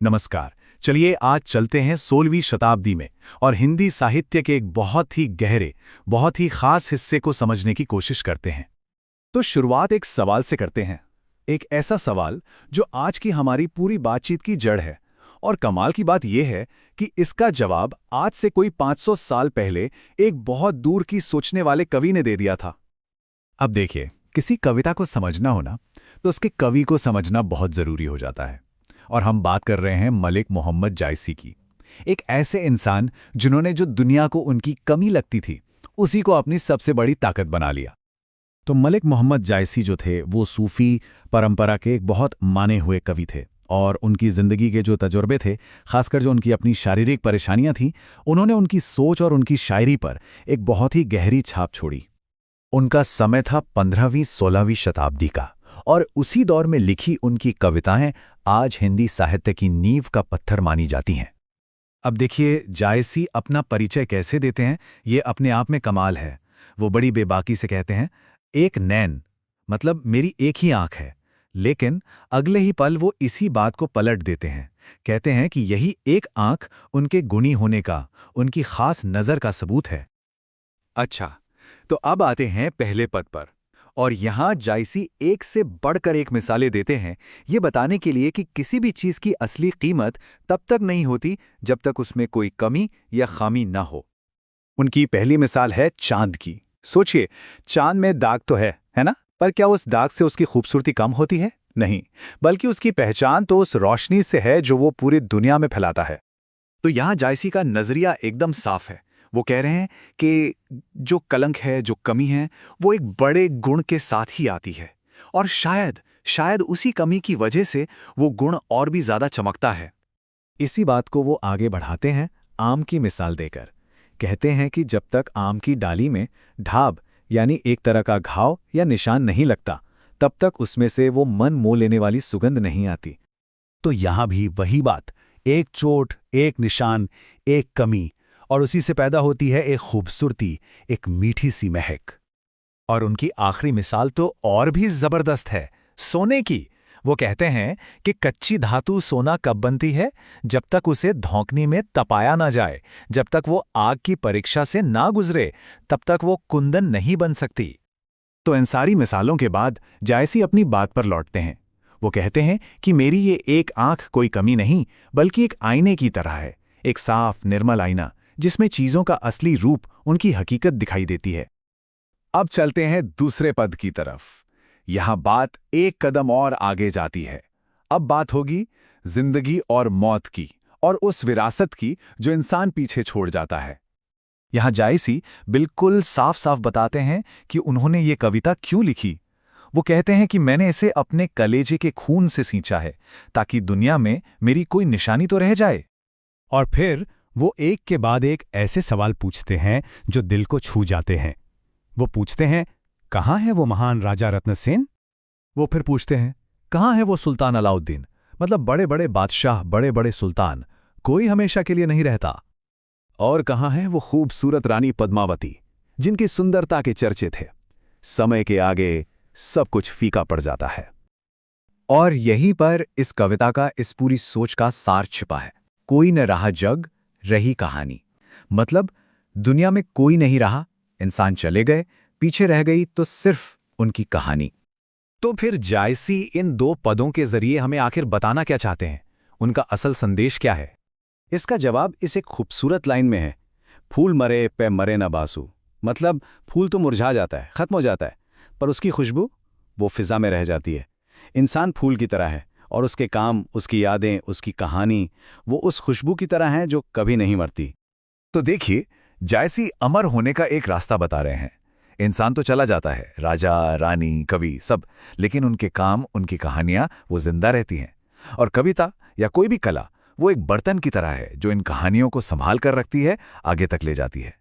नमस्कार। चलिए आज चलते हैं 16वीं शताब्दी में और हिंदी साहित्य के एक बहुत ही गहरे, बहुत ही खास हिस्से को समझने की कोशिश करते हैं। तो शुरुआत एक सवाल से करते हैं। एक ऐसा सवाल जो आज की हमारी पूरी बातचीत की जड़ है। और कमाल की बात यह है कि इसका जवाब आज से कोई 500 साल पहले एक बहुत दूर की सोचने वाले कवि ने दे दिया था। अब देखिए, किसी कविता को समझना हो ना, तो उसके कवि को समझना बहुत जरूरी हो जाता है। और हम बात कर रहे हैं मलिक मोहम्मद जायसी की। एक ऐसे इंसान जिन्होंने जो दुनिया को उनकी कमी लगती थी, उसी को अपनी सबसे बड़ी ताकत बना लिया। तो मलिक मोहम्मद जायसी जो थे, वो सूफी परंपरा के एक बहुत माने हुए कवि थे। और उनकी ज़िंदगी के जो तजुर्बे थे, खासकर जो उनकी अपनी शारीरिक परेशानियां थीं, उन्होंने उनकी सोच और उनकी शायरी पर एक बहुत ही गहरी छाप छोड़ी। उनका समय था 15वीं-16वीं शताब्दी का, और उसी दौर में लिखी उनकी कविताएं आज हिंदी साहित्य की नींव का पत्थर मानी जाती हैं। अब देखिए, जायसी अपना परिचय कैसे देते हैं, ये अपने आप में कमाल है। वो बड़ी बेबाकी से कहते हैं, एक नैन, मतलब मेरी एक ही आंख है। लेकिन अगले ही पल वो इसी बात को पलट देते हैं। कहते हैं कि यही एक आंख उनके गुणी होने का, उनकी खास नज़र का सबूत है। अच्छा, तो अब आते हैं पहले पद पर। और यहाँ जायसी एक से बढ़कर एक मिसालें देते हैं, ये बताने के लिए कि किसी भी चीज़ की असली कीमत तब तक नहीं होती जब तक उसमें कोई कमी या खामी ना हो। उनकी पहली मिसाल है चांद की। सोचिए, चांद में दाग तो है ना? पर क्या उस दाग से उसकी खूबसूरती कम होती है? नहीं, बल्कि उसकी पहचान तो उस रोशनी से है जो वो पूरी दुनिया में फैलाता है। तो यहाँ जायसी का नजरिया एकदम साफ है। वो कह रहे हैं कि जो कलंक है, जो कमी है, वो एक बड़े गुण के साथ ही आती है। और शायद उसी कमी की वजह से वो गुण और भी ज्यादा चमकता है। इसी बात को वो आगे बढ़ाते हैं आम की मिसाल देकर। कहते हैं कि जब तक आम की डाली में ढाब यानी एक तरह का घाव या निशान नहीं लगता, तब तक उसमें से वो मन मोह लेने वाली सुगंध नहीं आती। तो यहां भी वही बात, एक चोट, एक निशान, एक कमी, और उसी से पैदा होती है एक खूबसूरती, एक मीठी सी महक। और उनकी आखिरी मिसाल तो और भी जबरदस्त है, सोने की। वो कहते हैं कि कच्ची धातु सोना कब बनती है? जब तक उसे धौंकनी में तपाया ना जाए, जब तक वो आग की परीक्षा से ना गुजरे, तब तक वो कुंदन नहीं बन सकती। तो इन सारी मिसालों के बाद जायसी अपनी बात पर लौटते हैं। वो कहते हैं कि मेरी ये एक आंख कोई कमी नहीं, बल्कि एक आईने की तरह है, एक साफ निर्मल आईना जिसमें चीजों का असली रूप, उनकी हकीकत दिखाई देती है। अब चलते हैं दूसरे पद की तरफ। यहां बात एक कदम और आगे जाती है। अब बात होगी जिंदगी और मौत की, और उस विरासत की जो इंसान पीछे छोड़ जाता है। यहां जायसी बिल्कुल साफ साफ बताते हैं कि उन्होंने ये कविता क्यों लिखी। वो कहते हैं कि मैंने इसे अपने कलेजे के खून से सींचा है, ताकि दुनिया में मेरी कोई निशानी तो रह जाए। और फिर वो एक के बाद एक ऐसे सवाल पूछते हैं जो दिल को छू जाते हैं। वो पूछते हैं, कहाँ है वो महान राजा रत्नसेन? वो फिर पूछते हैं, कहाँ है वो सुल्तान अलाउद्दीन? मतलब बड़े बड़े बादशाह, बड़े बड़े सुल्तान, कोई हमेशा के लिए नहीं रहता। और कहाँ है वो खूबसूरत रानी पद्मावती, जिनकी सुंदरता के चर्चे थे? समय के आगे सब कुछ फीका पड़ जाता है। और यहीं पर इस कविता का, इस पूरी सोच का सार छिपा है। कोई न रहा जग, रही कहानी। मतलब दुनिया में कोई नहीं रहा, इंसान चले गए, पीछे रह गई तो सिर्फ उनकी कहानी। तो फिर जायसी इन दो पदों के जरिए हमें आखिर बताना क्या चाहते हैं? उनका असल संदेश क्या है? इसका जवाब इस एक खूबसूरत लाइन में है, फूल मरे पे मरे न बासु। मतलब फूल तो मुरझा जाता है, खत्म हो जाता है, पर उसकी खुशबू वो फिजा में रह जाती है। इंसान फूल की तरह है, और उसके काम, उसकी यादें, उसकी कहानी, वो उस खुशबू की तरह हैं जो कभी नहीं मरती। तो देखिए, जायसी अमर होने का एक रास्ता बता रहे हैं। इंसान तो चला जाता है, राजा, रानी, कवि सब, लेकिन उनके काम, उनकी कहानियां वो जिंदा रहती हैं। और कविता या कोई भी कला वो एक बर्तन की तरह है जो इन कहानियों को संभाल कर रखती है, आगे तक ले जाती है।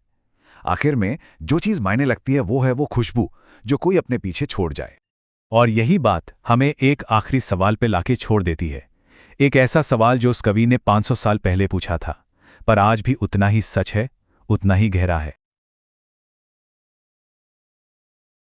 आखिर में जो चीज मायने लगती है वो है वो खुशबू जो कोई अपने पीछे छोड़ जाए। और यही बात हमें एक आखिरी सवाल पे लाके छोड़ देती है। एक ऐसा सवाल जो उस कवि ने 500 साल पहले पूछा था, पर आज भी उतना ही सच है, उतना ही गहरा है।